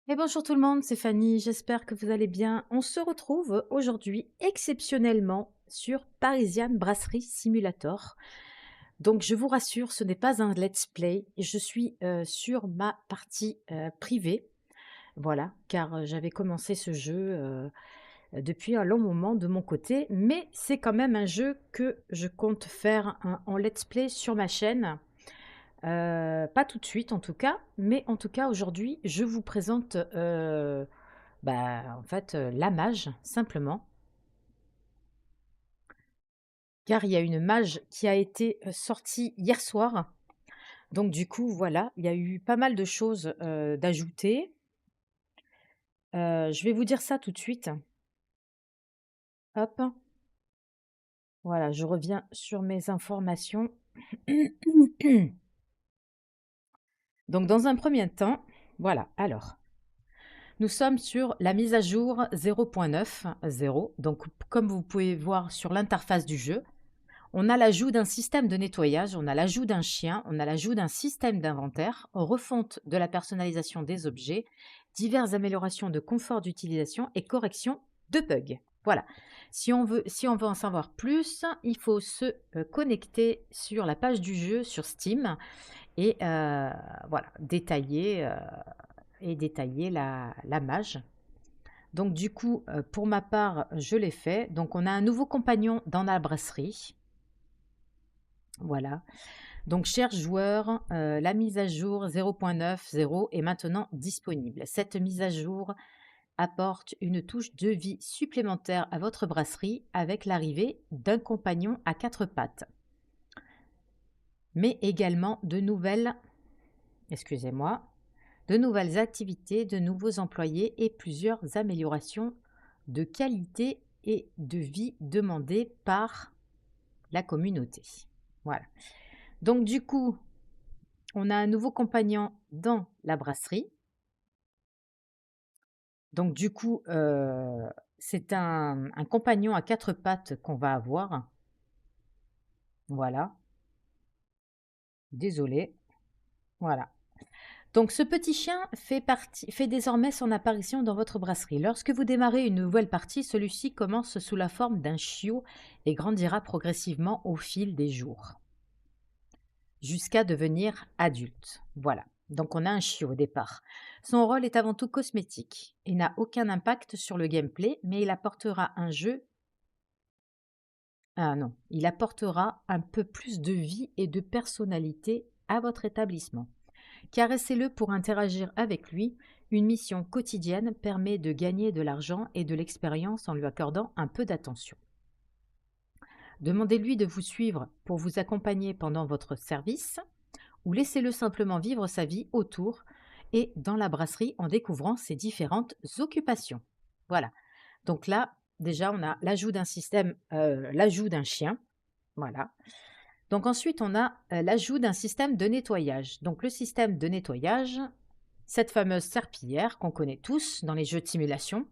Et bonjour tout le monde, c'est Fanny, j'espère que vous allez bien. On se retrouve aujourd'hui exceptionnellement sur Parisian Brasserie Simulator. Donc je vous rassure, ce n'est pas un let's play, je suis sur ma partie privée, voilà, car j'avais commencé ce jeu depuis un long moment de mon côté, mais c'est quand même un jeu que je compte faire en let's play sur ma chaîne. Pas tout de suite en tout cas, mais en tout cas aujourd'hui je vous présente en fait, la mage, simplement, car il y a une mage qui a été, sortie hier soir. Donc du coup, voilà, il y a eu pas mal de choses, d'ajoutées. Je vais vous dire ça tout de suite. Hop, voilà, je reviens sur mes informations. Donc dans un premier temps, voilà, alors, nous sommes sur la mise à jour 0.9.0. Donc comme vous pouvez voir sur l'interface du jeu, on a l'ajout d'un système de nettoyage, on a l'ajout d'un chien, on a l'ajout d'un système d'inventaire, refonte de la personnalisation des objets, diverses améliorations de confort d'utilisation et correction de bugs. Voilà. Si on veut en savoir plus, il faut se connecter sur la page du jeu sur Steam et voilà, détailler la mage. Donc du coup, pour ma part, je l'ai fait. Donc on a un nouveau compagnon dans la brasserie. Voilà. Donc, chers joueurs, la mise à jour 0.9.0 est maintenant disponible. Cette mise à jour apporte une touche de vie supplémentaire à votre brasserie avec l'arrivée d'un compagnon à quatre pattes, mais également excusez-moi, de nouvelles activités, de nouveaux employés et plusieurs améliorations de qualité et de vie demandées par la communauté. Voilà. Donc, du coup, on a un nouveau compagnon dans la brasserie. Donc du coup, c'est un compagnon à quatre pattes qu'on va avoir. Voilà, désolé. Voilà. Donc ce petit chien fait désormais son apparition dans votre brasserie. Lorsque vous démarrez une nouvelle partie, celui-ci commence sous la forme d'un chiot et grandira progressivement au fil des jours, jusqu'à devenir adulte. Voilà. Donc on a un chiot au départ. Son rôle est avant tout cosmétique et n'a aucun impact sur le gameplay, mais il apportera un jeu. Ah non, il apportera un peu plus de vie et de personnalité à votre établissement. Caressez-le pour interagir avec lui. Une mission quotidienne permet de gagner de l'argent et de l'expérience en lui accordant un peu d'attention. Demandez-lui de vous suivre pour vous accompagner pendant votre service ou laissez-le simplement vivre sa vie autour et dans la brasserie en découvrant ses différentes occupations. Voilà. Donc là, déjà, on a l'ajout d'un système, l'ajout d'un chien. Voilà. Donc ensuite, on a l'ajout d'un système de nettoyage. Donc le système de nettoyage, cette fameuse serpillière qu'on connaît tous dans les jeux de simulation,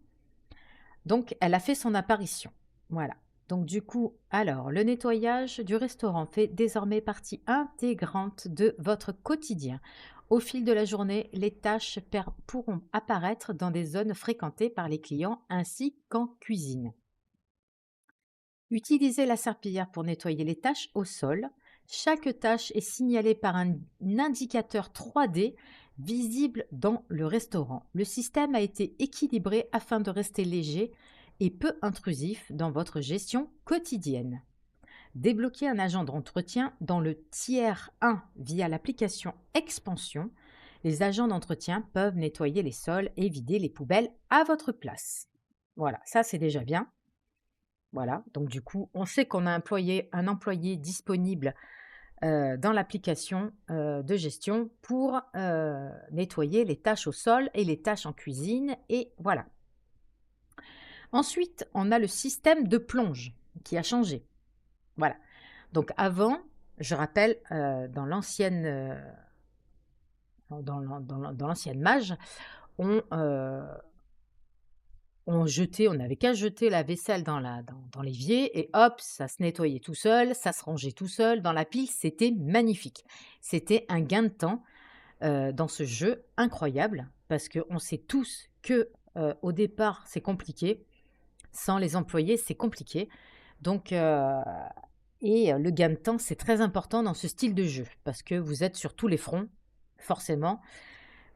donc elle a fait son apparition. Voilà. Donc du coup, alors, le nettoyage du restaurant fait désormais partie intégrante de votre quotidien. Au fil de la journée, les tâches pourront apparaître dans des zones fréquentées par les clients ainsi qu'en cuisine. Utilisez la serpillière pour nettoyer les taches au sol. Chaque tâche est signalée par un indicateur 3D visible dans le restaurant. Le système a été équilibré afin de rester léger et peu intrusif dans votre gestion quotidienne. Débloquez un agent d'entretien dans le tiers 1 via l'application Expansion. Les agents d'entretien peuvent nettoyer les sols et vider les poubelles à votre place. Voilà, ça c'est déjà bien. Voilà, donc du coup, on sait qu'on a un employé disponible dans l'application de gestion pour nettoyer les tâches au sol et les tâches en cuisine. Et voilà. Ensuite, on a le système de plonge qui a changé. Voilà. Donc avant, je rappelle, dans l'ancienne mage, on, on n'avait qu'à jeter la vaisselle dans l'évier et hop, ça se nettoyait tout seul, ça se rangeait tout seul dans la pile, c'était magnifique. C'était un gain de temps, dans ce jeu incroyable parce qu'on sait tous que, au départ, c'est compliqué. Sans les employés, c'est compliqué. Donc le gain de temps, c'est très important dans ce style de jeu parce que vous êtes sur tous les fronts, forcément.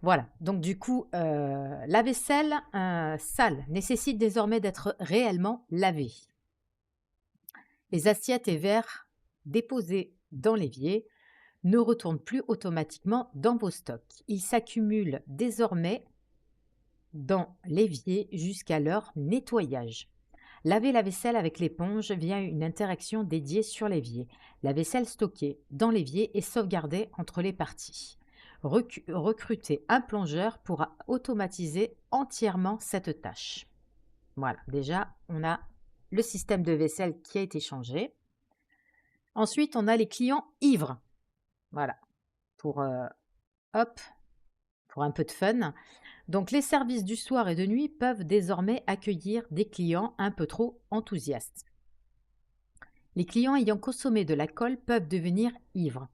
Voilà, donc du coup, la vaisselle, sale nécessite désormais d'être réellement lavée. Les assiettes et verres déposés dans l'évier ne retournent plus automatiquement dans vos stocks. Ils s'accumulent désormais dans l'évier jusqu'à leur nettoyage. Laver la vaisselle avec l'éponge via une interaction dédiée sur l'évier. La vaisselle stockée dans l'évier est sauvegardée entre les parties. Recrutez un plongeur pour automatiser entièrement cette tâche. Voilà, déjà, on a le système de vaisselle qui a été changé. Ensuite, on a les clients ivres. Voilà, pour, hop, pour un peu de fun. Donc, les services du soir et de nuit peuvent désormais accueillir des clients un peu trop enthousiastes. Les clients ayant consommé de l'alcool peuvent devenir ivres.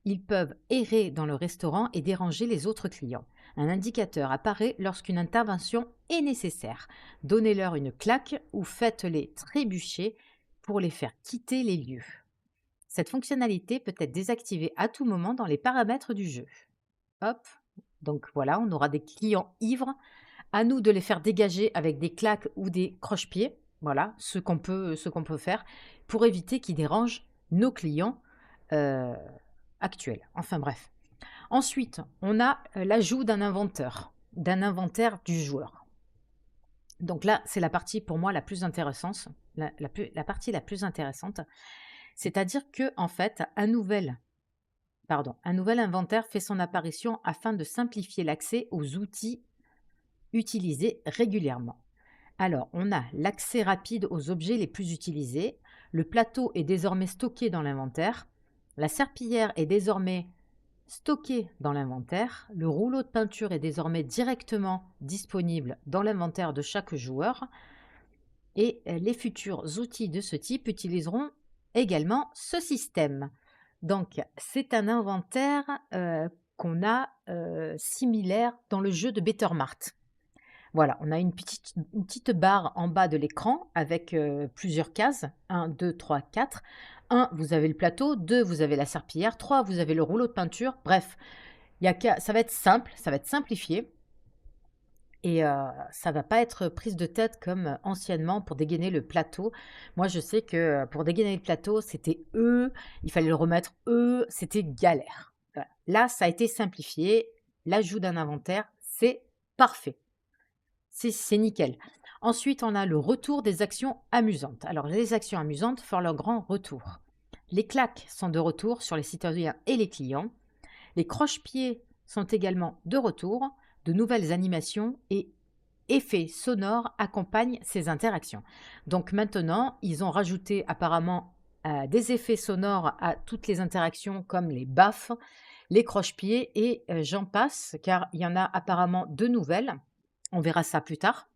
Ils peuvent errer dans le restaurant et déranger les autres clients. Un indicateur apparaît lorsqu'une intervention est nécessaire. Donnez-leur une claque ou faites-les trébucher pour les faire quitter les lieux. Cette fonctionnalité peut être désactivée à tout moment dans les paramètres du jeu. Hop, donc voilà, on aura des clients ivres. À nous de les faire dégager avec des claques ou des croche-pieds. Voilà, ce qu'on peut faire pour éviter qu'ils dérangent nos clients actuels. Enfin bref. Ensuite, on a l'ajout d'un inventaire du joueur. Donc là, c'est la partie pour moi la plus intéressante, la partie la plus intéressante. C'est-à-dire que en fait, un nouvel inventaire fait son apparition afin de simplifier l'accès aux outils utilisés régulièrement. Alors, on a l'accès rapide aux objets les plus utilisés. Le plateau est désormais stocké dans l'inventaire. La serpillière est désormais stockée dans l'inventaire. Le rouleau de peinture est désormais directement disponible dans l'inventaire de chaque joueur. Et les futurs outils de ce type utiliseront également ce système. Donc, c'est un inventaire qu'on a similaire dans le jeu de Bettermart. Voilà, on a une petite barre en bas de l'écran avec plusieurs cases. 1, 2, 3, 4. 1, vous avez le plateau. 2, vous avez la serpillière. 3, vous avez le rouleau de peinture. Bref, ça va être simple, ça va être simplifié. Et ça va pas être prise de tête comme anciennement pour dégainer le plateau. Moi, je sais que pour dégainer le plateau, c'était il fallait le remettre c'était galère. Voilà. Là, ça a été simplifié. L'ajout d'un inventaire, c'est parfait. C'est nickel. Ensuite, on a le retour des actions amusantes. Alors, les actions amusantes font leur grand retour. Les claques sont de retour sur les citoyens et les clients. Les croche-pieds sont également de retour. De nouvelles animations et effets sonores accompagnent ces interactions. Donc maintenant, ils ont rajouté apparemment des effets sonores à toutes les interactions comme les baffes, les croche-pieds et j'en passe car il y en a apparemment de nouvelles. On verra ça plus tard.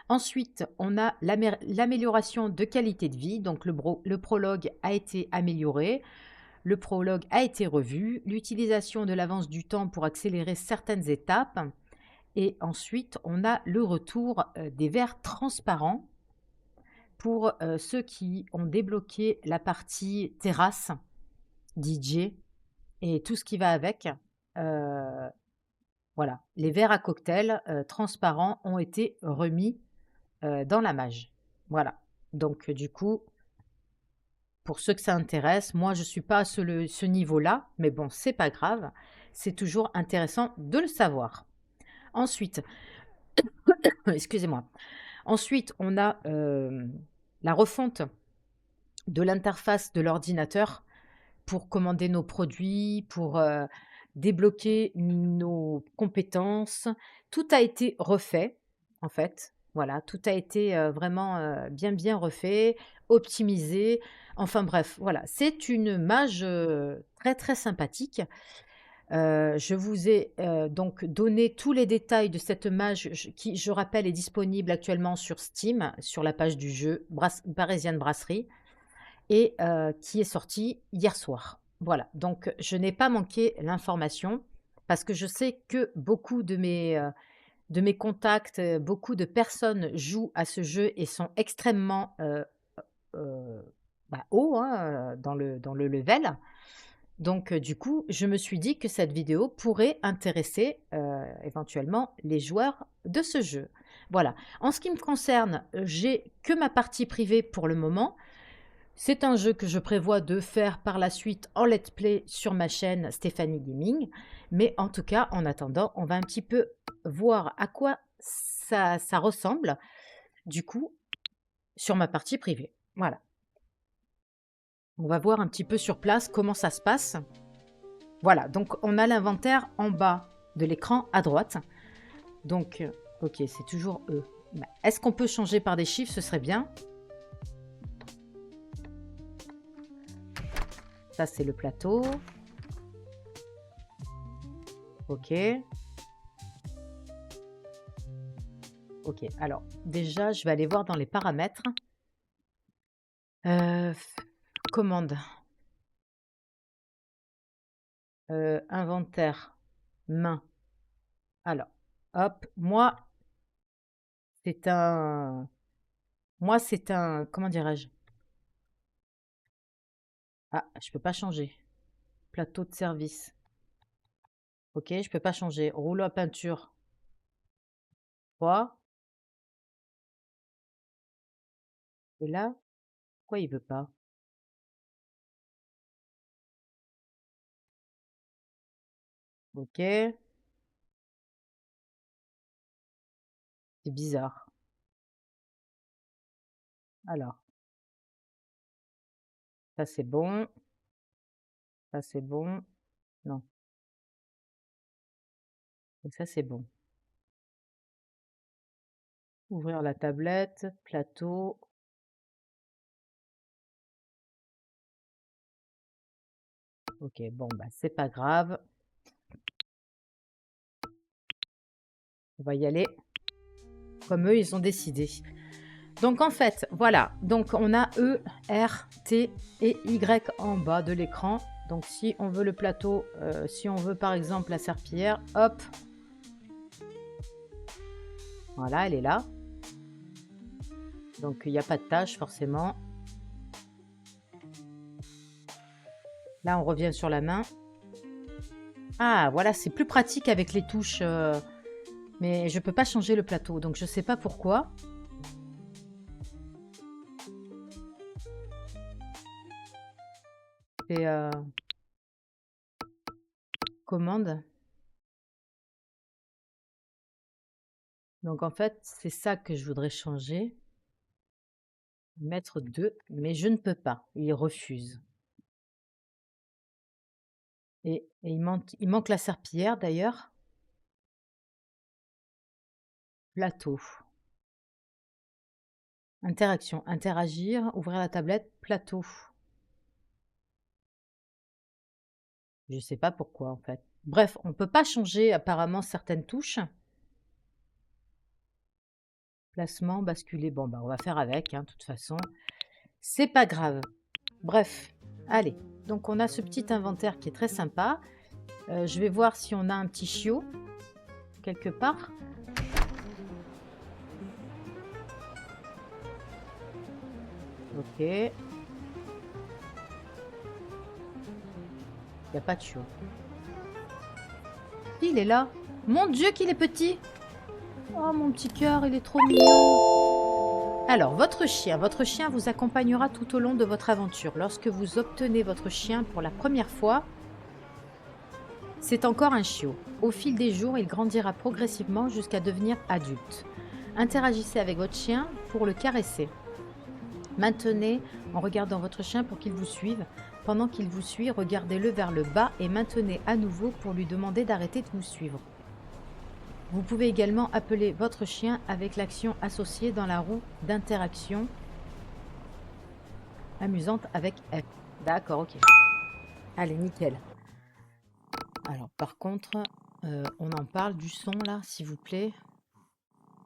Ensuite, on a l'amélioration de qualité de vie. Donc, le prologue a été amélioré. Le prologue a été revu. L'utilisation de l'avance du temps pour accélérer certaines étapes. Et ensuite, on a le retour des verres transparents pour ceux qui ont débloqué la partie terrasse, DJ et tout ce qui va avec. Voilà, les verres à cocktail transparents ont été remis dans la mage. Voilà, donc du coup, pour ceux que ça intéresse, moi je ne suis pas à ce niveau-là, mais bon, c'est pas grave, c'est toujours intéressant de le savoir. Ensuite, excusez-moi. Ensuite, on a la refonte de l'interface de l'ordinateur pour commander nos produits, pour débloquer nos compétences. Tout a été refait, en fait. Voilà, tout a été vraiment bien refait, optimisé. Enfin bref, voilà, c'est une mage très très sympathique. Je vous ai donc donné tous les détails de cette mage qui, je rappelle, est disponible actuellement sur Steam, sur la page du jeu Parisienne Brasserie, et qui est sortie hier soir. Voilà, donc je n'ai pas manqué l'information parce que je sais que beaucoup de mes contacts, beaucoup de personnes jouent à ce jeu et sont extrêmement, heu, bah, hauts, hein, dans le level. Donc du coup, je me suis dit que cette vidéo pourrait intéresser, éventuellement les joueurs de ce jeu. Voilà. En ce qui me concerne, j'ai que ma partie privée pour le moment. C'est un jeu que je prévois de faire par la suite en let's play sur ma chaîne Stéphanie Gaming. Mais en tout cas, en attendant, on va un petit peu voir à quoi ça ressemble, du coup, sur ma partie privée. Voilà. On va voir un petit peu sur place comment ça se passe. Voilà, donc on a l'inventaire en bas de l'écran à droite. Donc, ok, c'est toujours eux. Bah, est-ce qu'on peut changer par des chiffres? Ce serait bien. Ça, c'est le plateau. Ok. Ok, alors déjà, je vais aller voir dans les paramètres. Euh, commande. Inventaire. Main. Alors, hop, c'est un... Moi, c'est un... Comment dirais-je? Ah, je peux pas changer. Plateau de service. Ok, je peux pas changer. Rouleau à peinture. 3. Et là, pourquoi il veut pas? Ok, c'est bizarre. Alors, ça c'est bon. Ça c'est bon. Non, et ça c'est bon. Ouvrir la tablette, plateau. Ok, bon, bah c'est pas grave. On va y aller comme eux, ils ont décidé. Donc en fait, voilà. Donc on a E, R, T et Y en bas de l'écran. Donc si on veut le plateau, si on veut par exemple la serpillière, hop. Voilà, elle est là. Donc il n'y a pas de tâche forcément. Là, on revient sur la main. Ah, voilà, c'est plus pratique avec les touches. Mais je peux pas changer le plateau, donc je sais pas pourquoi. C'est commande. Donc en fait, c'est ça que je voudrais changer. Mettre 2, mais je ne peux pas. Il refuse. Et il manque la serpillière d'ailleurs. Plateau. Interaction. Interagir. Ouvrir la tablette. Plateau. Je sais pas pourquoi en fait. Bref, on peut pas changer apparemment certaines touches. Placement, basculer. Bon, bah on va faire avec, hein, de toute façon. C'est pas grave. Bref, allez. Donc on a ce petit inventaire qui est très sympa. Je vais voir si on a un petit chiot quelque part. Ok. Il n'y a pas de chiot. Il est là. Mon Dieu qu'il est petit. Oh mon petit cœur, il est trop mignon. Alors, votre chien vous accompagnera tout au long de votre aventure. Lorsque vous obtenez votre chien pour la première fois, c'est encore un chiot. Au fil des jours, il grandira progressivement jusqu'à devenir adulte. Interagissez avec votre chien pour le caresser. Maintenez en regardant votre chien pour qu'il vous suive. Pendant qu'il vous suit, regardez-le vers le bas et maintenez à nouveau pour lui demander d'arrêter de vous suivre. Vous pouvez également appeler votre chien avec l'action associée dans la roue d'interaction amusante avec F. D'accord, ok. Allez, nickel. Alors, par contre, on en parle du son là, s'il vous plaît.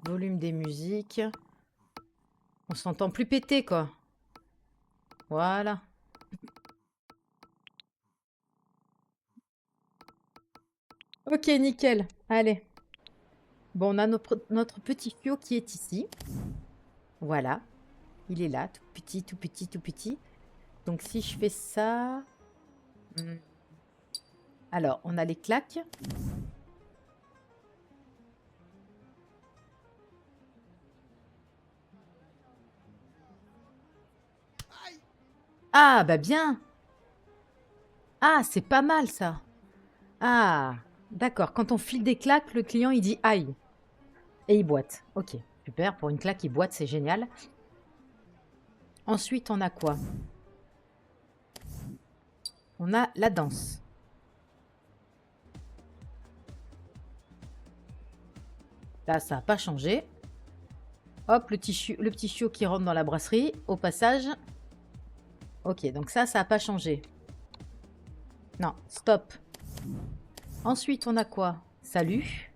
Volume des musiques. On s'entend plus péter, quoi. Voilà. Ok, nickel. Allez. Bon, on a notre petit Fio qui est ici. Voilà. Il est là, tout petit, tout petit, tout petit. Donc, si je fais ça... hmm. Alors, on a les claques. Ah, bah bien. Ah, c'est pas mal, ça. Ah, d'accord. Quand on file des claques, le client, il dit aïe. Et il boite. Ok, super. Pour une claque, il boite, c'est génial. Ensuite, on a quoi? On a la danse. Là, ça n'a pas changé. Hop, le petit chiot qui rentre dans la brasserie. Au passage. Ok, donc ça n'a pas changé. Non, stop. Ensuite, on a quoi? Salut.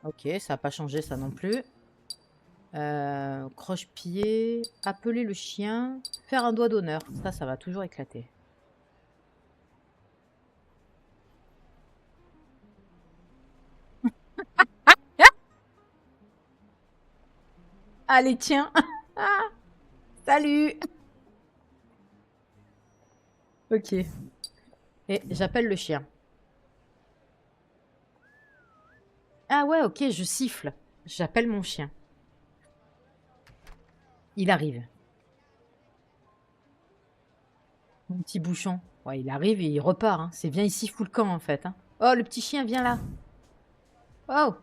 Ok, ça n'a pas changé ça non plus. Croche-pied. Appeler le chien. Faire un doigt d'honneur. Ça va toujours éclater. Allez, tiens. Salut. Ok. Et j'appelle le chien. Ah ouais, ok, je siffle. J'appelle mon chien. Il arrive. Mon petit bouchon. Ouais, il arrive et il repart, hein. C'est viens ici, fous le camp, en fait, hein. Oh, le petit chien, viens là. Oh.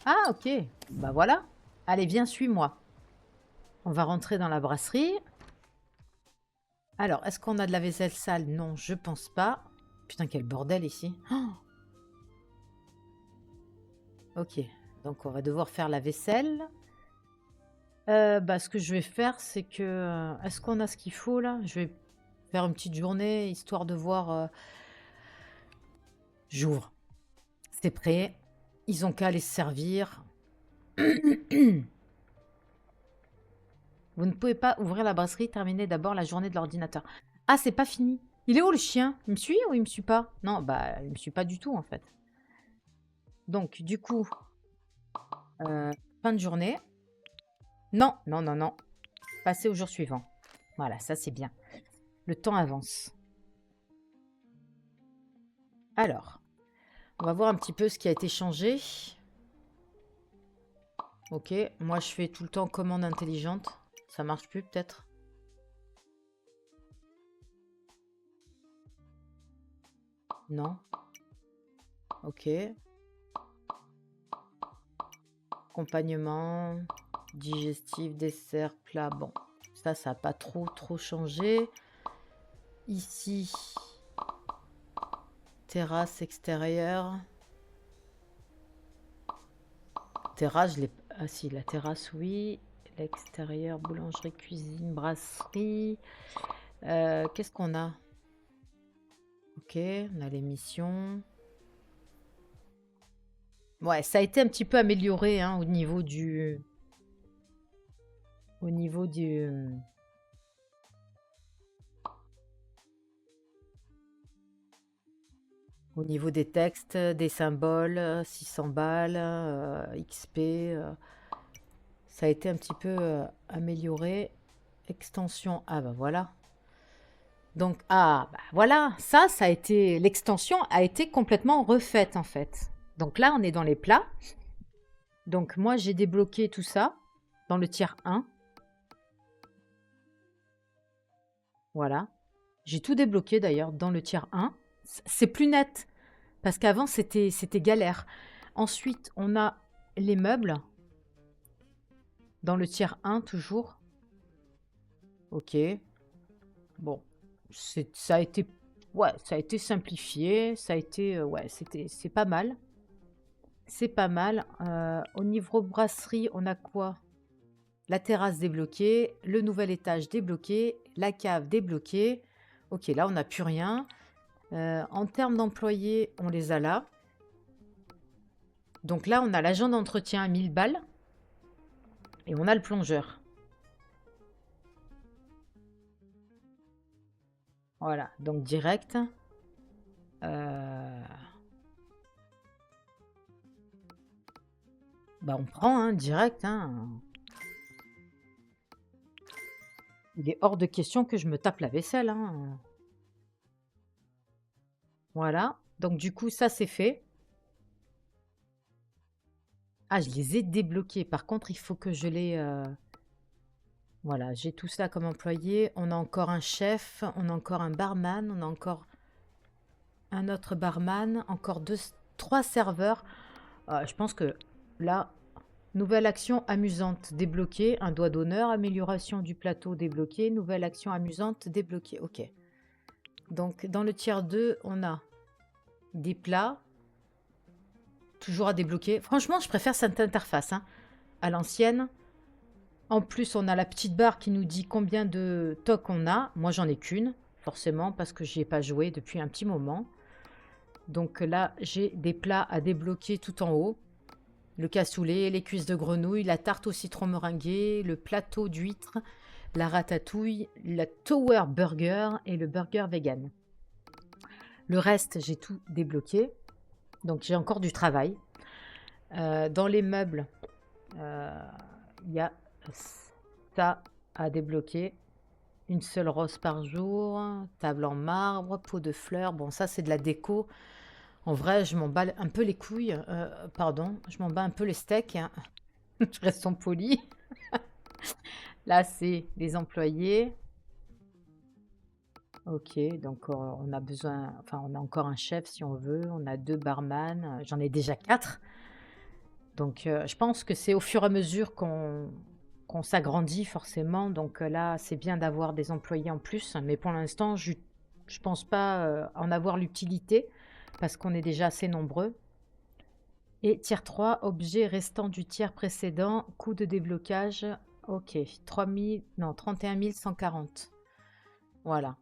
Ah, ok. Bah voilà. Allez, viens, suis-moi. On va rentrer dans la brasserie. Alors, est-ce qu'on a de la vaisselle sale? Non, je pense pas. Putain, quel bordel ici. Oh. Ok, donc on va devoir faire la vaisselle. Bah, ce que je vais faire, c'est que... est-ce qu'on a ce qu'il faut, là? Je vais faire une petite journée, histoire de voir... J'ouvre. C'est prêt. Ils ont qu'à aller se servir. Vous ne pouvez pas ouvrir la brasserie, terminer d'abord la journée de l'ordinateur. Ah, c'est pas fini. Il est où le chien? Il me suit ou il me suit pas? Non, bah, il me suit pas du tout, en fait. Donc, du coup, euh, fin de journée. Non, non, non, non. Passer au jour suivant. Voilà, ça c'est bien. Le temps avance. Alors, on va voir un petit peu ce qui a été changé. Ok, moi je fais tout le temps commande intelligente. Ça marche plus peut-être? Non. Ok. Accompagnement, digestif, dessert, plat. Bon, ça n'a pas trop changé. Ici, terrasse extérieure. Terrasse, je l'ai... Ah si, la terrasse, oui. L'extérieur, boulangerie, cuisine, brasserie. Qu'est-ce qu'on a? Ok, on a les missions. Ouais, ça a été un petit peu amélioré hein, au niveau du... Au niveau du... Au niveau des textes, des symboles, 600 balles, XP, ça a été un petit peu amélioré. Extension, ah bah voilà. Donc, ah bah voilà, ça a été, l'extension a été complètement refaite en fait. Donc là, on est dans les plats. Donc moi, j'ai débloqué tout ça dans le tiers 1. Voilà. J'ai tout débloqué d'ailleurs dans le tiers 1. C'est plus net parce qu'avant, c'était galère. Ensuite, on a les meubles. Dans le tiers 1, toujours. Ok. Bon. Ça a été... Ouais, ça a été simplifié. Ça a été... ouais, c'est pas mal. C'est pas mal. Au niveau brasserie, on a quoi? La terrasse débloquée. Le nouvel étage débloqué. La cave débloquée. Ok, là, on n'a plus rien. En termes d'employés, on les a là. Donc là, on a l'agent d'entretien à 1000 balles. Et on a le plongeur. Voilà, donc direct. Bah on prend, hein, direct. Hein. Il est hors de question que je me tape la vaisselle. Hein. Voilà, donc du coup, ça c'est fait. Ah, je les ai débloqués. Par contre, il faut que je les... Voilà, j'ai tout ça comme employé. On a encore un chef, on a encore un barman, on a encore un autre barman, encore trois serveurs. Je pense que là, nouvelle action amusante débloquée, un doigt d'honneur, amélioration du plateau débloqué, nouvelle action amusante débloquée. Ok. Donc dans le tiers 2, on a des plats, toujours à débloquer. Franchement, je préfère cette interface hein, à l'ancienne. En plus, on a la petite barre qui nous dit combien de tocs on a. Moi, j'en ai qu'une, forcément, parce que j'y ai pas joué depuis un petit moment. Donc là, j'ai des plats à débloquer tout en haut. Le cassoulet, les cuisses de grenouille, la tarte au citron meringué, le plateau d'huîtres, la ratatouille, la tower burger et le burger vegan. Le reste, j'ai tout débloqué. Donc j'ai encore du travail. Dans les meubles, il y a ça à débloquer. Une seule rose par jour, table en marbre, pot de fleurs. Bon, ça, c'est de la déco. En vrai, je m'en bats un peu les couilles. Pardon, je m'en bats un peu les steaks. Hein. Restons polis. Là, c'est les employés. Ok, donc on a besoin... Enfin, on a encore un chef si on veut. On a 2 barman. J'en ai déjà 4. Donc, je pense que c'est au fur et à mesure qu'on s'agrandit forcément. Donc là, c'est bien d'avoir des employés en plus. Mais pour l'instant, je pense pas en avoir l'utilité parce qu'on est déjà assez nombreux. Et tiers 3, objet restant du tiers précédent, coût de déblocage. Ok, 3000, non, 31 140. Voilà.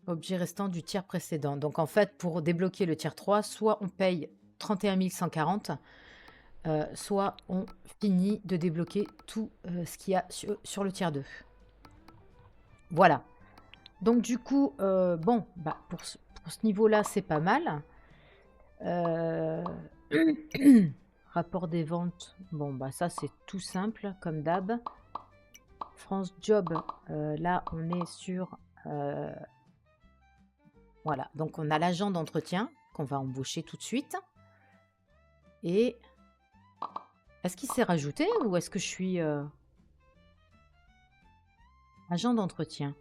Objet restant du tiers précédent. Donc en fait, pour débloquer le tiers 3, soit on paye 31 140, soit on finit de débloquer tout ce qu'il y a sur le tiers 2. Voilà. Donc du coup, bon, bah, pour ce niveau-là, c'est pas mal. Rapport des ventes, bon, bah ça c'est tout simple, comme d'hab. France Job, là on est sur... voilà, donc on a l'agent d'entretien qu'on va embaucher tout de suite. Et... Est-ce qu'il s'est rajouté ou est-ce que je suis... agent d'entretien.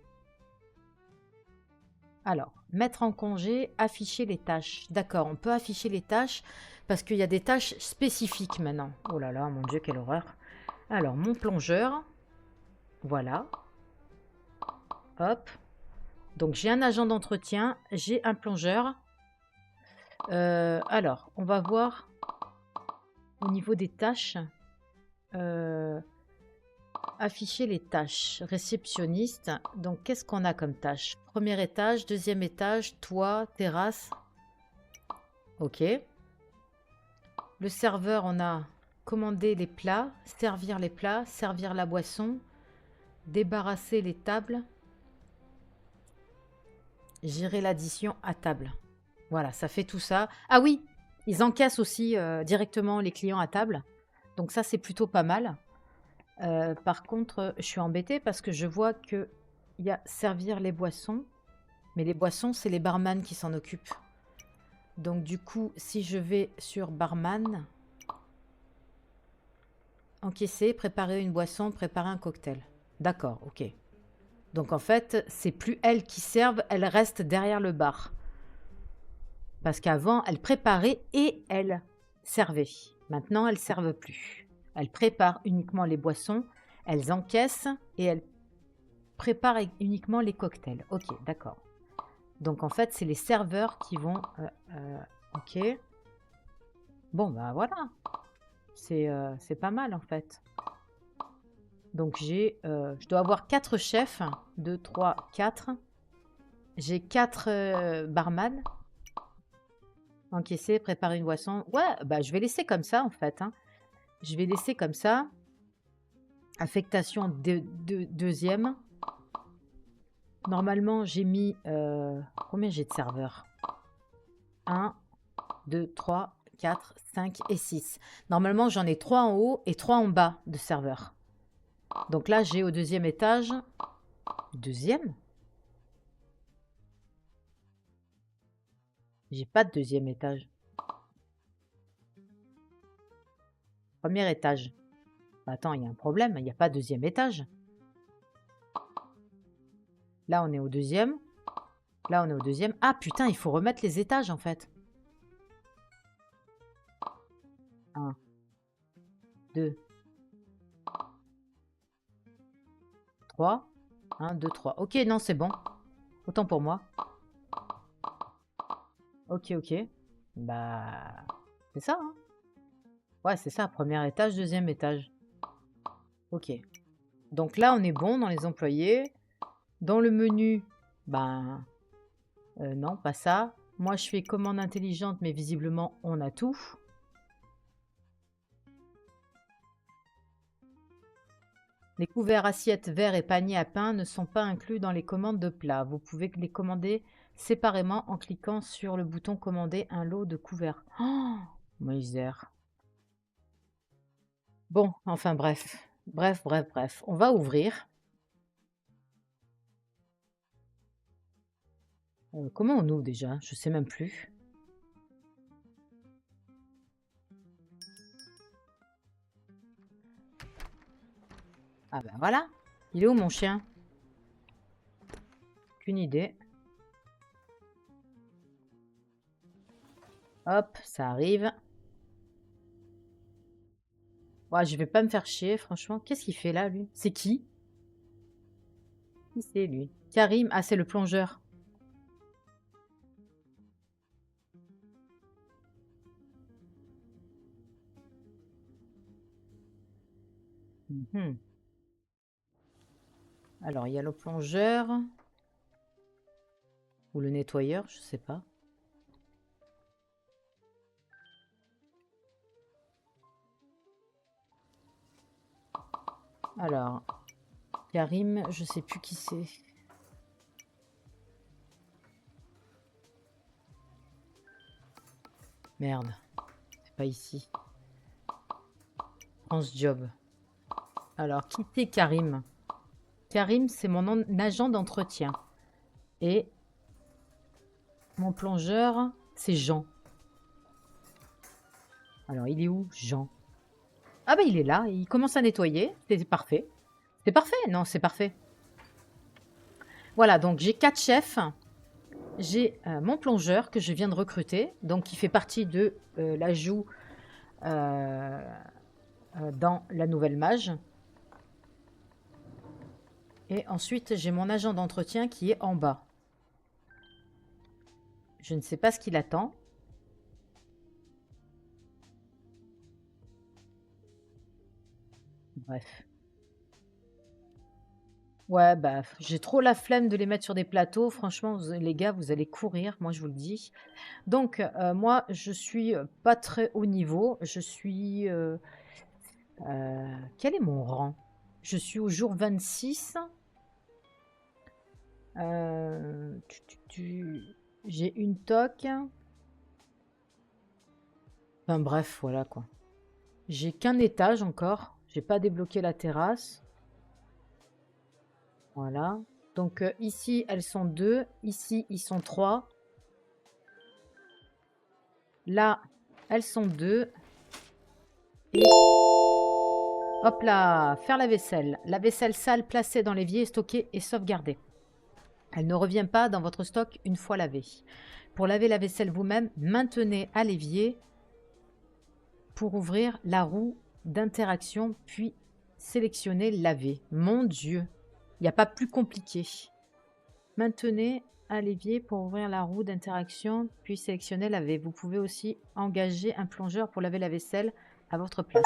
Alors, mettre en congé, afficher les tâches. D'accord, on peut afficher les tâches parce qu'il y a des tâches spécifiques maintenant. Oh là là, mon Dieu, quelle horreur. Alors, mon plongeur. Voilà. Hop. Donc, j'ai un agent d'entretien, j'ai un plongeur. Alors, on va voir au niveau des tâches. Afficher les tâches. Réceptionniste. Donc, qu'est-ce qu'on a comme tâche? Premier étage, deuxième étage, toit, terrasse. Ok. Le serveur, on a commander les plats, servir la boisson, débarrasser les tables, gérer l'addition à table. Voilà, ça fait tout ça. Ah oui, ils encaissent aussi directement les clients à table. Donc ça, c'est plutôt pas mal. Par contre, je suis embêtée parce que je vois qu'il y a servir les boissons. Mais les boissons, c'est les barman qui s'en occupent. Donc du coup, si je vais sur barman, encaisser, préparer une boisson, préparer un cocktail. D'accord, ok. Donc en fait, c'est plus elles qui servent, elles restent derrière le bar. Parce qu'avant, elles préparaient et elles servaient. Maintenant, elles ne servent plus. Elles préparent uniquement les boissons, elles encaissent et elles préparent uniquement les cocktails. Ok, d'accord. Donc en fait, c'est les serveurs qui vont... ok. Bon, bah voilà. C'est pas mal en fait. Donc je dois avoir 4 chefs. 2, 3, 4. J'ai 4 barman. Encaisser, préparer une boisson. Ouais, bah, je vais laisser comme ça, en fait, hein. Je vais laisser comme ça. Affectation deuxième. Normalement, j'ai mis... combien j'ai de serveurs? 1, 2, 3, 4, 5 et 6. Normalement, j'en ai 3 en haut et 3 en bas de serveurs. Donc là, j'ai au deuxième étage... Deuxième? J'ai pas de deuxième étage. Premier étage. Bah, attends, il y a un problème. Il n'y a pas de deuxième étage. Là, on est au deuxième. Là, on est au deuxième. Ah, putain, il faut remettre les étages, en fait. 1, 2, 3. 1, 2, 3. Ok, non, c'est bon. Autant pour moi. Ok, ok. Bah, c'est ça, hein. Ouais, c'est ça. Premier étage, deuxième étage. Ok. Donc là, on est bon dans les employés. Dans le menu, ben, non, pas ça. Moi, je fais commande intelligente, mais visiblement, on a tout. Les couverts, assiettes, verres et paniers à pain ne sont pas inclus dans les commandes de plats. Vous pouvez les commander séparément en cliquant sur le bouton commander un lot de couverts. Oh, misère. Bon, enfin bref. Bref, bref, bref. On va ouvrir. Comment on ouvre déjà? Je sais même plus. Ah ben voilà. Il est où mon chien? Aucune idée. Hop, ça arrive. Ouais, je vais pas me faire chier, franchement. Qu'est-ce qu'il fait là, lui? C'est qui? Qui c'est, lui? Karim. Ah, c'est le plongeur. Mhm. Alors, il y a le plongeur. Ou le nettoyeur, je sais pas. Alors, Karim, je sais plus qui c'est. Merde, c'est pas ici. France Job. Alors, qui c'est Karim? Karim, c'est mon agent d'entretien. Et mon plongeur, c'est Jean. Alors, il est où, Jean? Ah bah il est là, il commence à nettoyer. C'est parfait. C'est parfait, non, c'est parfait. Voilà, donc j'ai 4 chefs. J'ai mon plongeur que je viens de recruter, donc qui fait partie de l'ajout dans la nouvelle mage. Et ensuite, j'ai mon agent d'entretien qui est en bas. Je ne sais pas ce qu'il attend. Bref. Ouais, bah, j'ai trop la flemme de les mettre sur des plateaux. Franchement, les gars, vous allez courir, moi je vous le dis. Donc, moi, je suis pas très haut niveau. Je suis... quel est mon rang? Je suis au jour 26. J'ai une toque. Enfin bref, voilà quoi. J'ai qu'un étage encore. J'ai pas débloqué la terrasse. Voilà. Donc ici, elles sont 2. Ici, ils sont 3. Là, elles sont 2. Et hop là, faire la vaisselle. La vaisselle sale placée dans l'évier est stockée et sauvegardée. Elle ne revient pas dans votre stock une fois lavée. Pour laver la vaisselle vous-même, maintenez à l'évier pour ouvrir la roue d'interaction, puis sélectionnez laver. Mon Dieu, il n'y a pas plus compliqué. Maintenez à l'évier pour ouvrir la roue d'interaction, puis sélectionnez laver. Vous pouvez aussi engager un plongeur pour laver la vaisselle à votre place.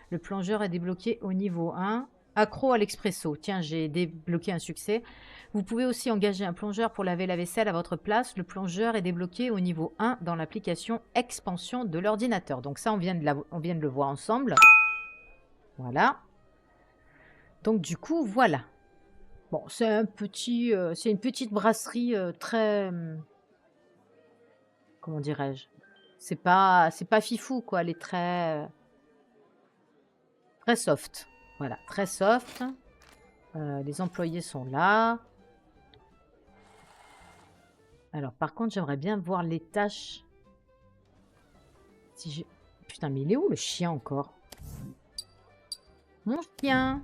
Le plongeur est débloqué au niveau 1. Accro à l'expresso. Tiens, j'ai débloqué un succès. Vous pouvez aussi engager un plongeur pour laver la vaisselle à votre place. Le plongeur est débloqué au niveau 1 dans l'application expansion de l'ordinateur. Donc ça, on vient de le voir ensemble. Voilà. Donc du coup, voilà. Bon, c'est une petite brasserie très, comment dirais-je? C'est pas fifou quoi. Elle est très soft. Voilà, très soft. Les employés sont là. Alors, par contre, j'aimerais bien voir les tâches. Si j'ai... Putain, mais il est où le chien encore? Mon chien!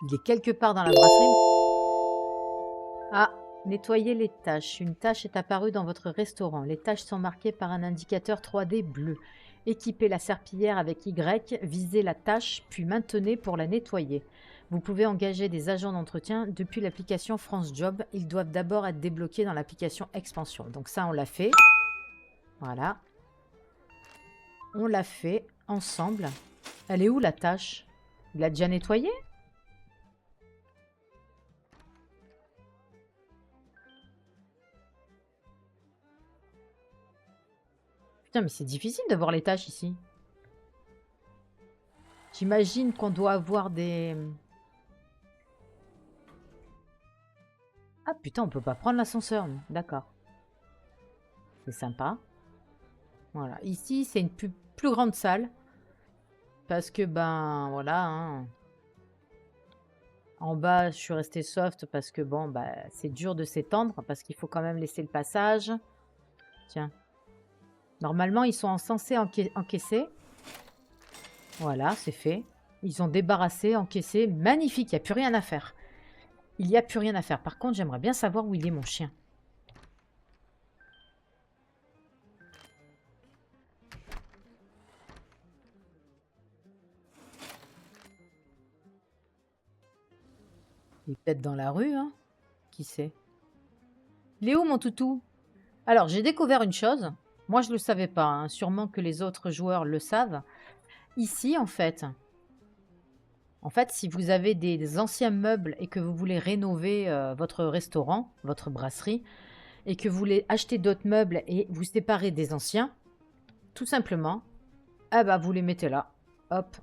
Il est quelque part dans la brasserie. Ah, nettoyer les tâches. Une tâche est apparue dans votre restaurant. Les tâches sont marquées par un indicateur 3D bleu. Équipez la serpillière avec Y, visez la tâche, puis maintenez pour la nettoyer. Vous pouvez engager des agents d'entretien depuis l'application France Job. Ils doivent d'abord être débloqués dans l'application Expansion. Donc ça, on l'a fait. Voilà. On l'a fait ensemble. Elle est où la tâche? Il l'a déjà nettoyée? Putain, mais c'est difficile de voir les tâches ici. J'imagine qu'on doit avoir des... Ah putain, on peut pas prendre l'ascenseur. D'accord. C'est sympa. Voilà. Ici, c'est une plus grande salle. Parce que, ben, voilà. Hein. En bas, je suis restée soft parce que, bon, bah, c'est dur de s'étendre. Parce qu'il faut quand même laisser le passage. Tiens. Normalement, ils sont censés encaisser. Voilà, c'est fait. Ils ont débarrassé, encaissé. Magnifique, il n'y a plus rien à faire. Il n'y a plus rien à faire. Par contre, j'aimerais bien savoir où il est, mon chien. Il est peut-être dans la rue, hein. Qui sait? Il est où, mon toutou? Alors, j'ai découvert une chose. Moi, je ne le savais pas. Hein. Sûrement que les autres joueurs le savent. Ici, en fait, si vous avez des anciens meubles et que vous voulez rénover votre restaurant, votre brasserie, et que vous voulez acheter d'autres meubles et vous séparer des anciens, tout simplement, ah bah, vous les mettez là. Hop.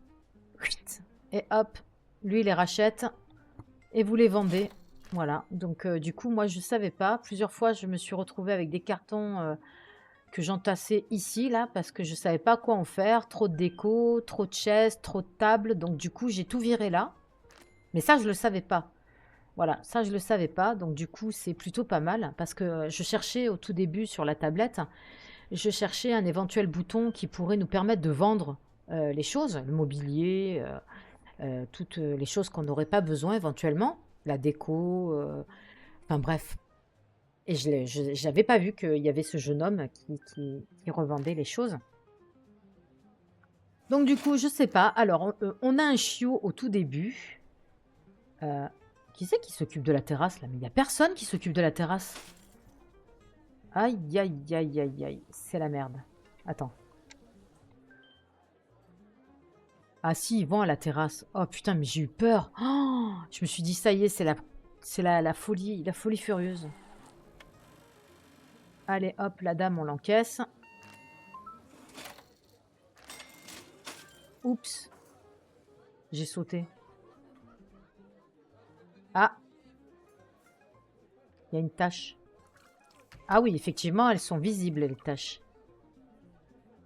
Et hop. Lui, il les rachète et vous les vendez. Voilà. Donc, du coup, moi, je ne savais pas. Plusieurs fois, je me suis retrouvée avec des cartons que j'entassais ici, là, parce que je ne savais pas quoi en faire. Trop de déco, trop de chaises, trop de tables. Donc, du coup, j'ai tout viré là. Mais ça, je ne le savais pas. Voilà, ça, je ne le savais pas. Donc, du coup, c'est plutôt pas mal. Parce que je cherchais au tout début sur la tablette, je cherchais un éventuel bouton qui pourrait nous permettre de vendre les choses, le mobilier, toutes les choses qu'on n'aurait pas besoin éventuellement, la déco, enfin bref. Et je n'avais pas vu qu'il y avait ce jeune homme qui revendait les choses. Donc du coup, je sais pas. Alors, on a un chiot au tout début. Qui c'est qui s'occupe de la terrasse là? Mais il n'y a personne qui s'occupe de la terrasse. Aïe, aïe, aïe, aïe, aïe. C'est la merde. Attends. Ah si, ils vont à la terrasse. Oh putain, mais j'ai eu peur. Oh, je me suis dit, ça y est, c'est la folie furieuse. Allez, hop, la dame, on l'encaisse. Oups. J'ai sauté. Ah, il y a une tache. Ah oui, effectivement, elles sont visibles, les taches.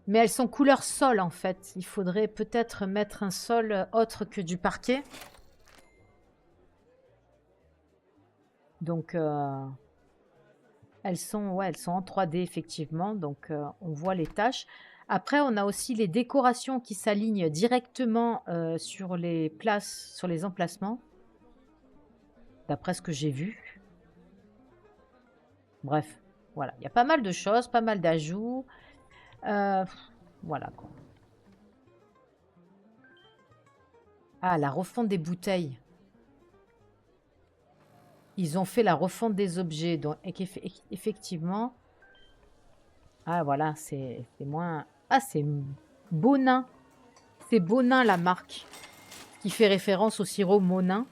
Mais elles sont couleur sol, en fait. Il faudrait peut-être mettre un sol autre que du parquet. Donc, elles sont en 3D, effectivement. Donc, on voit les taches. Après, on a aussi les décorations qui s'alignent directement sur les places, sur les emplacements. D'après ce que j'ai vu. Bref, voilà. Il y a pas mal de choses, pas mal d'ajouts. Voilà, quoi. Ah, la refonte des bouteilles. Ils ont fait la refonte des objets. Donc, effectivement... Ah, voilà, c'est moins... Ah, c'est Bonin. C'est Bonin la marque, qui fait référence au sirop Monin.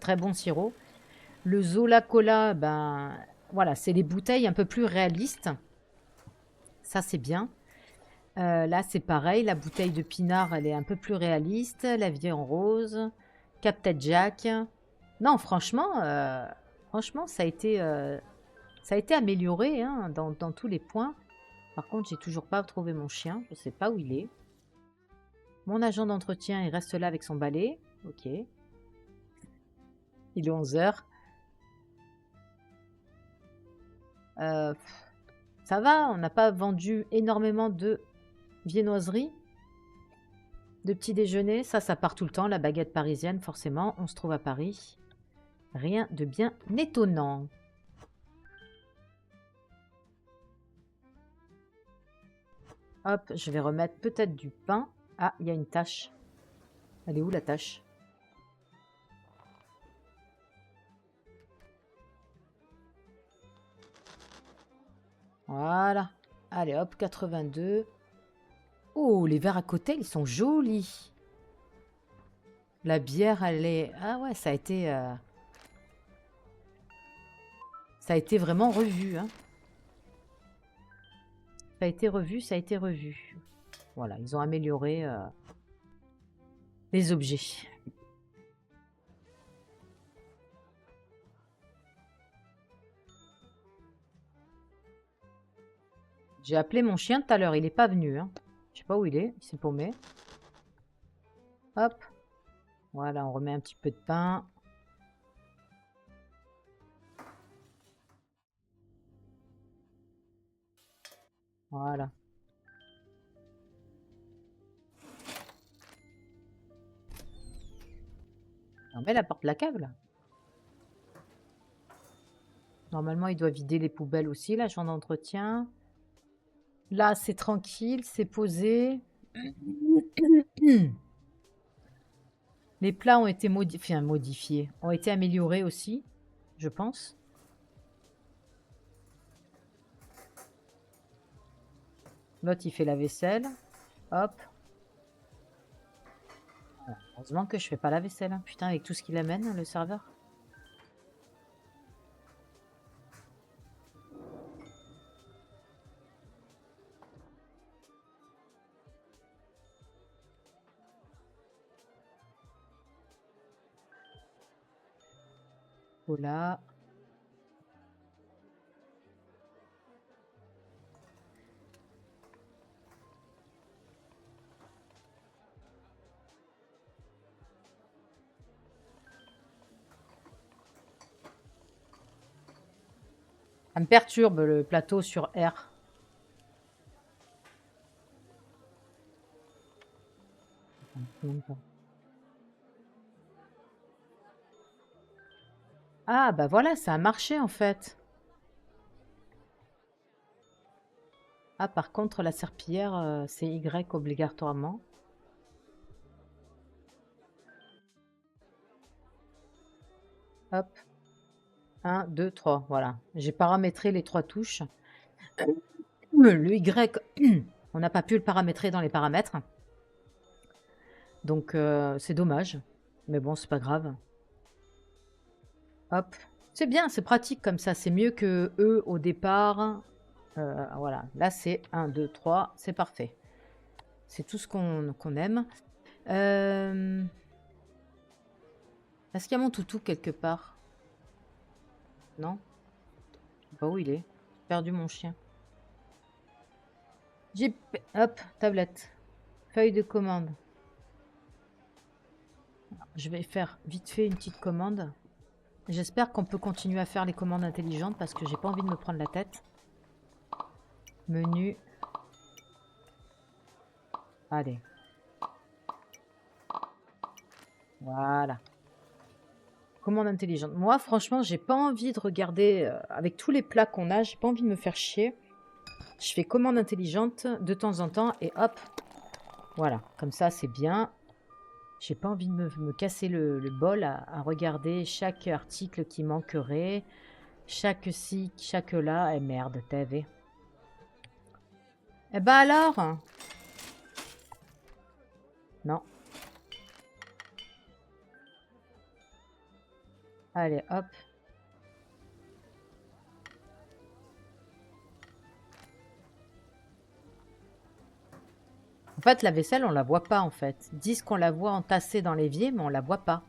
Très bon sirop. Le Zola Cola, ben, voilà, c'est les bouteilles un peu plus réalistes. Ça, c'est bien. Là, c'est pareil. La bouteille de Pinard, elle est un peu plus réaliste. La vie en rose. Captain Jack. Non, franchement, ça a été amélioré hein, dans tous les points. Par contre, j'ai toujours pas trouvé mon chien. Je sais pas où il est. Mon agent d'entretien, il reste là avec son balai. Ok. Il est 11 heures. Euh, Ça va, on n'a pas vendu énormément de viennoiseries, de petits déjeuners. Ça part tout le temps, la baguette parisienne, forcément. On se trouve à Paris. Rien de bien étonnant. Hop, je vais remettre peut-être du pain. Ah, il y a une tache. Elle est où la tache? Voilà. Allez, hop, 82. Oh, les verres à côté, ils sont jolis. La bière, elle est... Ah ouais, ça a été vraiment revu. Hein. Ça a été revu, ça a été revu. Voilà, ils ont amélioré les objets. J'ai appelé mon chien tout à l'heure, il n'est pas venu. Hein. Je sais pas où il s'est paumé. Hop, voilà, on remet un petit peu de pain. Voilà. On met la porte de la cave, là. Normalement, il doit vider les poubelles aussi, la chambre d'entretien. Là, c'est tranquille, c'est posé. Les plats ont été modifiés, ont été améliorés aussi, je pense. L'autre, il fait la vaisselle. Hop. Heureusement que je fais pas la vaisselle. Hein. Putain, avec tout ce qu'il amène, le serveur. Voilà. Ça me perturbe le plateau sur R. Ah, bah voilà, ça a marché en fait. Ah, par contre, la serpillière, c'est Y obligatoirement. Hop. 1, 2, 3. Voilà. J'ai paramétré les 3 touches. Le Y, on n'a pas pu le paramétrer dans les paramètres. Donc, c'est dommage. Mais bon, c'est pas grave. Hop. C'est bien, c'est pratique comme ça. C'est mieux que E au départ. Voilà. Là, c'est 1, 2, 3. C'est parfait. C'est tout ce qu'on aime. Est-ce qu'il y a mon toutou quelque part? Non? Je sais pas où il est. J'ai perdu mon chien. Hop, tablette. Feuille de commande. Je vais faire vite fait une petite commande. J'espère qu'on peut continuer à faire les commandes intelligentes parce que j'ai pas envie de me prendre la tête. Menu. Allez. Voilà. Commande intelligente. Moi, franchement, j'ai pas envie de regarder avec tous les plats qu'on a. J'ai pas envie de me faire chier. Je fais commande intelligente de temps en temps et hop. Voilà. Comme ça, c'est bien. J'ai pas envie de me casser le bol à regarder chaque article qui manquerait. Chaque ci, chaque là. Eh merde, t'avais. Eh ben alors? Non. Allez, hop. En fait, la vaisselle, on la voit pas, en fait. Ils disent qu'on la voit entassée dans l'évier, mais on la voit pas.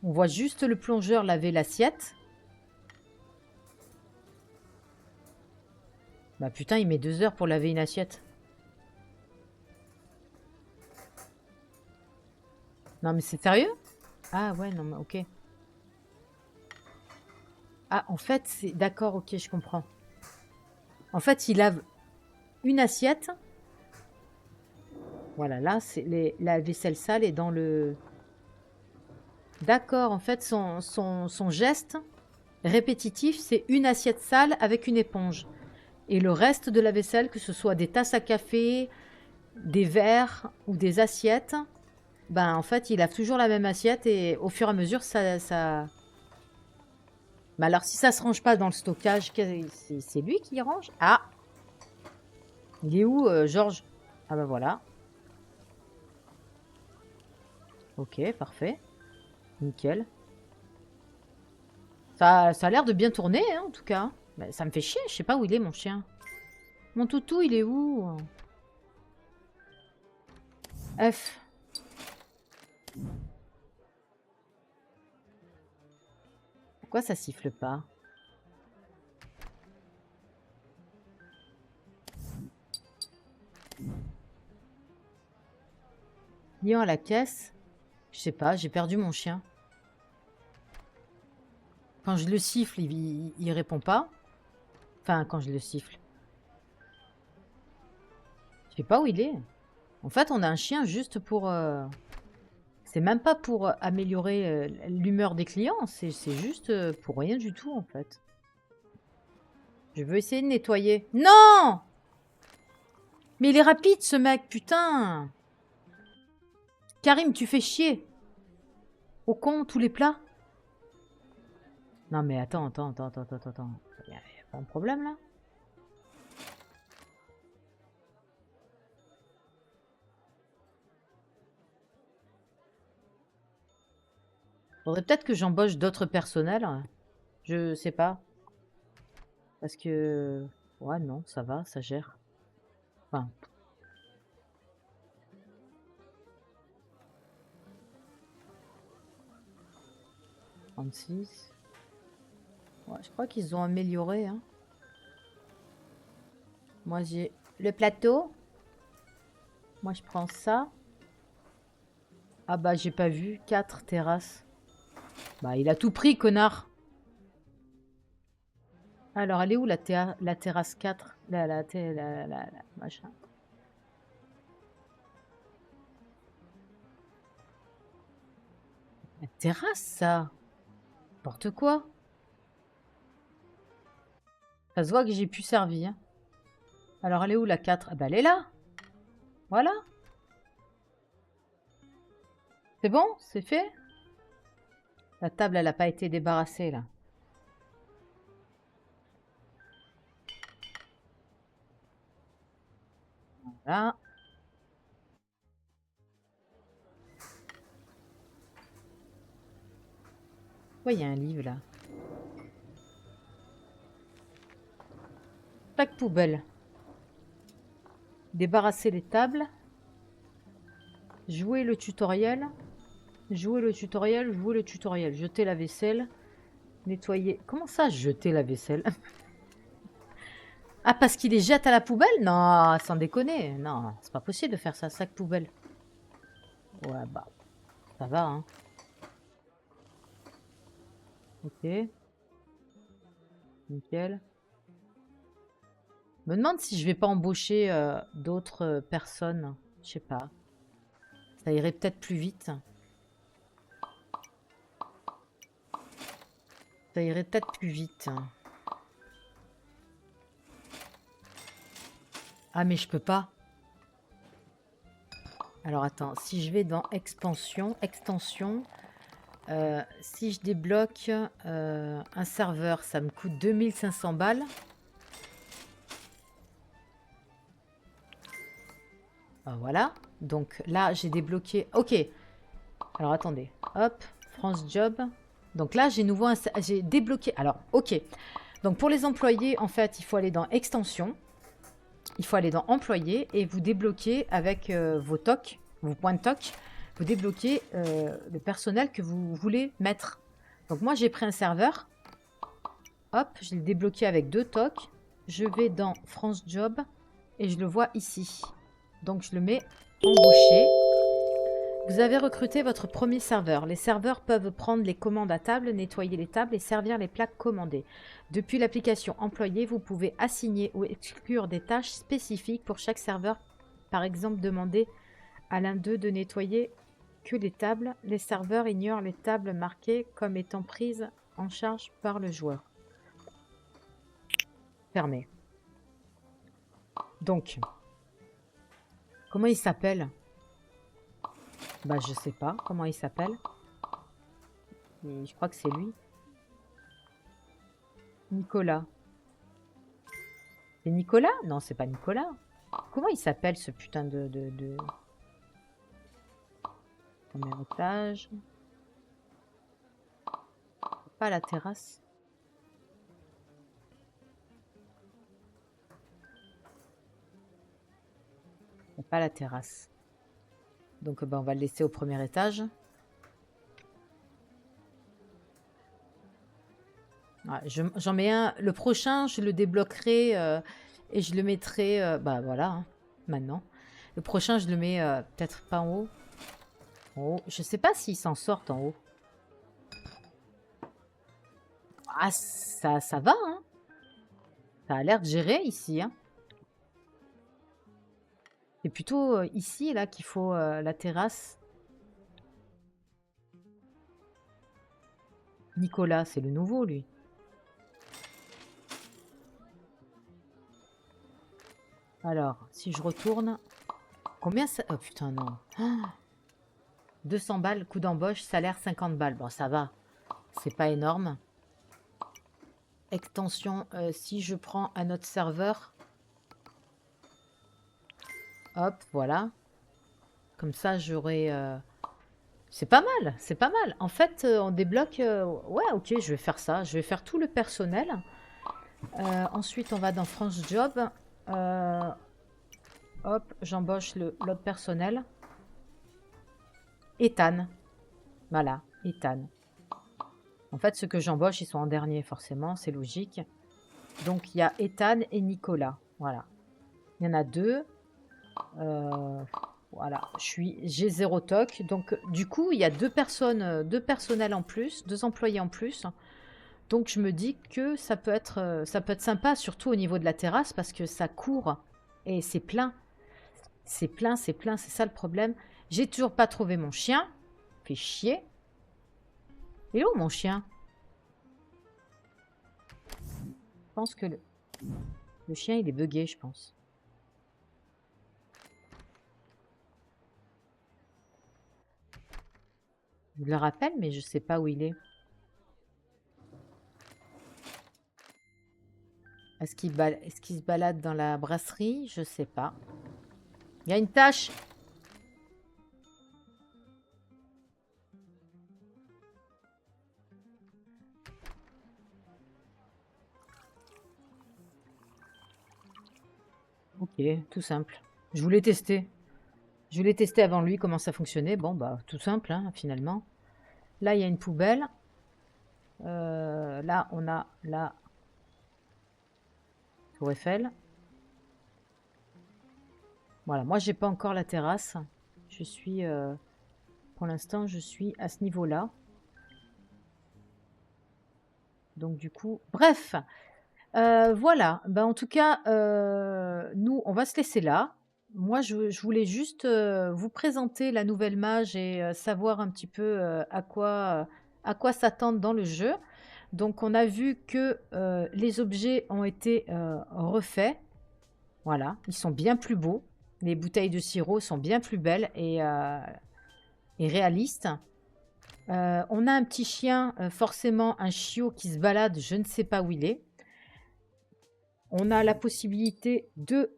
On voit juste le plongeur laver l'assiette. Bah putain, il met 2 heures pour laver une assiette. Non, mais c'est sérieux? Ah ouais, non, mais ok. Ah, en fait, c'est... D'accord, ok, je comprends. En fait, il lave une assiette. Voilà, là, c'est la vaisselle sale est dans le... D'accord, en fait, son geste répétitif, c'est une assiette sale avec une éponge. Et le reste de la vaisselle, que ce soit des tasses à café, des verres ou des assiettes, ben en fait, il lave toujours la même assiette et au fur et à mesure, ça... Mais alors, si ça se range pas dans le stockage, c'est lui qui range? Ah! Il est où, Georges? Ah ben voilà. Ok, parfait. Nickel. Ça a l'air de bien tourner, hein, en tout cas. Mais ça me fait chier, je sais pas où il est, mon chien. Mon toutou, il est où? F. Pourquoi ça siffle pas? Lion à la caisse? Je sais pas, j'ai perdu mon chien. Quand je le siffle, il répond pas. Enfin, quand je le siffle. Je sais pas où il est. En fait, on a un chien juste pour... C'est même pas pour améliorer l'humeur des clients. C'est juste pour rien du tout, en fait. Je veux essayer de nettoyer. Non! Mais il est rapide, ce mec, putain! Karim, tu fais chier. Au con, tous les plats. Non, mais attends. Il y a pas un problème, là? Faudrait peut-être que j'embauche d'autres personnels. Je sais pas. Parce que... Ouais, non, ça va, ça gère. Enfin... 36. Ouais, je crois qu'ils ont amélioré, hein. Moi, j'ai le plateau. Moi, je prends ça. Ah bah, j'ai pas vu. 4 terrasses. Bah, il a tout pris, connard. Alors, elle est où la terrasse 4? Machin. La terrasse, ça. N'importe quoi. Ça se voit que j'ai plus servi, hein. Alors, elle est où la 4? Ah bah, elle est là. Voilà. C'est bon? C'est fait? La table, elle n'a pas été débarrassée, là. Voilà. Pourquoi il y a un livre, là? Plaque poubelle. Débarrasser les tables. Jouer le tutoriel. Jouer le tutoriel, jouer le tutoriel. Jeter la vaisselle. Nettoyer. Comment ça, jeter la vaisselle? Ah, parce qu'il les jette à la poubelle? Non, sans déconner. Non, c'est pas possible de faire ça, sac poubelle. Ouais, bah, ça va, hein. Ok. Nickel. Me demande si je vais pas embaucher d'autres personnes. Je sais pas. Ça irait peut-être plus vite. Ça irait peut-être plus vite. Ah, mais je peux pas. Alors, attends. Si je vais dans extension, si je débloque un serveur, ça me coûte 2500 balles. Voilà. Donc là, j'ai débloqué... Ok. Alors, attendez. Hop. France Job. Donc là, j'ai débloqué... Alors, ok. Donc, pour les employés, en fait, il faut aller dans Extension. Il faut aller dans Employés et vous débloquez avec vos tocs, vos points de toc, vous débloquez le personnel que vous voulez mettre. Donc, moi, j'ai pris un serveur. Hop, je l'ai débloqué avec 2 tocs. Je vais dans France Job et je le vois ici. Donc, je le mets embauché. Vous avez recruté votre premier serveur. Les serveurs peuvent prendre les commandes à table, nettoyer les tables et servir les plats commandés. Depuis l'application employée, vous pouvez assigner ou exclure des tâches spécifiques pour chaque serveur. Par exemple, demander à l'un d'eux de nettoyer que les tables. Les serveurs ignorent les tables marquées comme étant prises en charge par le joueur. Fermé. Donc, comment il s'appelle? Bah, je sais pas comment il s'appelle. Mais je crois que c'est lui. Nicolas. C'est Nicolas? Non, c'est pas Nicolas. Comment il s'appelle ce putain de... Premier étage. Pas la terrasse. Pas la terrasse. Donc ben, on va le laisser au premier étage. Ah, j'en mets un. Le prochain, je le débloquerai et je le mettrai... bah voilà, hein, maintenant. Le prochain, je le mets peut-être pas en haut. En haut. Je sais pas s'ils s'en sortent en haut. Ah, ça va, hein. Ça a l'air de gérer ici, hein. C'est plutôt ici, là, qu'il faut la terrasse. Nicolas, c'est le nouveau, lui. Alors, si je retourne... Combien ça... Oh, putain, non. Ah, 200 balles, coût d'embauche, salaire 50 balles. Bon, ça va. C'est pas énorme. Extension, si je prends un autre serveur... Hop, voilà. Comme ça, j'aurai... C'est pas mal, c'est pas mal. En fait, on débloque... Ouais, ok, je vais faire ça. Je vais faire tout le personnel. Ensuite, on va dans France Job. Hop, j'embauche l'autre personnel. Ethan. Voilà, Ethan. En fait, ceux que j'embauche, ils sont en dernier, forcément. C'est logique. Donc, il y a Ethan et Nicolas. Voilà. Il y en a 2. Voilà, j'ai 0 toc. Donc, du coup, il y a 2 personnes, 2 personnels en plus, 2 employés en plus. Donc, je me dis que ça peut être sympa, surtout au niveau de la terrasse, parce que ça court et c'est plein. C'est plein, c'est plein, c'est ça le problème. J'ai toujours pas trouvé mon chien. Fait chier. Il est où mon chien? Je pense que le chien, il est bugué, je pense. Je le rappelle, mais je sais pas où il est. Est-ce qu'il se balade dans la brasserie? Je sais pas. Il y a une tâche. Ok, tout simple. Je voulais tester. Je voulais tester avant lui comment ça fonctionnait. Bon, bah, tout simple, hein, finalement. Là, il y a une poubelle. Là, on a la Tour Eiffel. Voilà, moi, j'ai pas encore la terrasse. Je suis... pour l'instant, je suis à ce niveau-là. Donc, du coup... Bref, voilà. Ben, en tout cas, nous, on va se laisser là. Moi, je voulais juste vous présenter la nouvelle mage et savoir un petit peu à quoi s'attendre dans le jeu. Donc, on a vu que les objets ont été refaits. Voilà, ils sont bien plus beaux. Les bouteilles de sirop sont bien plus belles et réalistes. On a un petit chien, forcément un chiot qui se balade, je ne sais pas où il est. On a la possibilité de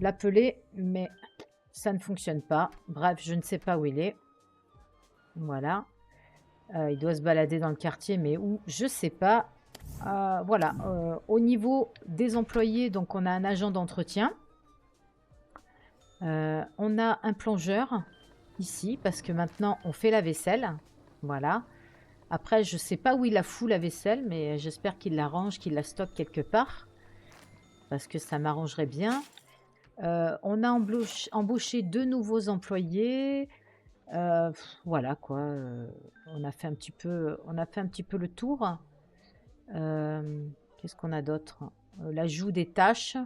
l'appeler, mais ça ne fonctionne pas. Bref, je ne sais pas où il est. Voilà. Il doit se balader dans le quartier, mais où, je sais pas. Voilà. Au niveau des employés, donc on a un agent d'entretien. On a un plongeur ici, parce que maintenant on fait la vaisselle. Voilà. Après, je sais pas où il la fout la vaisselle, mais j'espère qu'il la range, qu'il la stocke quelque part. Parce que ça m'arrangerait bien. On a embauché 2 nouveaux employés. Voilà quoi. On a fait un petit peu le tour. Qu'est-ce qu'on a d'autre? L'ajout des tâches,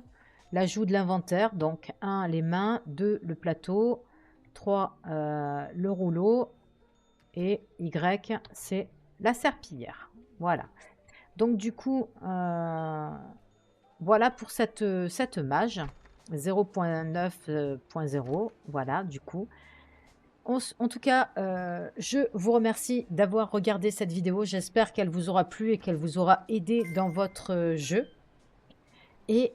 l'ajout de l'inventaire. Donc 1, les mains, 2, le plateau, 3, le rouleau, et Y, c'est la serpillière. Voilà. Donc du coup, voilà pour cette mage 0.9.0. Voilà, du coup. En tout cas, je vous remercie d'avoir regardé cette vidéo. J'espère qu'elle vous aura plu et qu'elle vous aura aidé dans votre jeu. Et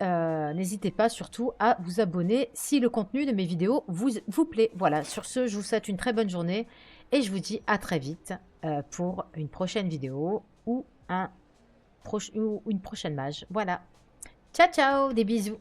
n'hésitez pas surtout à vous abonner si le contenu de mes vidéos vous plaît. Voilà, sur ce, je vous souhaite une très bonne journée et je vous dis à très vite pour une prochaine vidéo ou une prochaine mage. Voilà. Ciao, ciao, des bisous.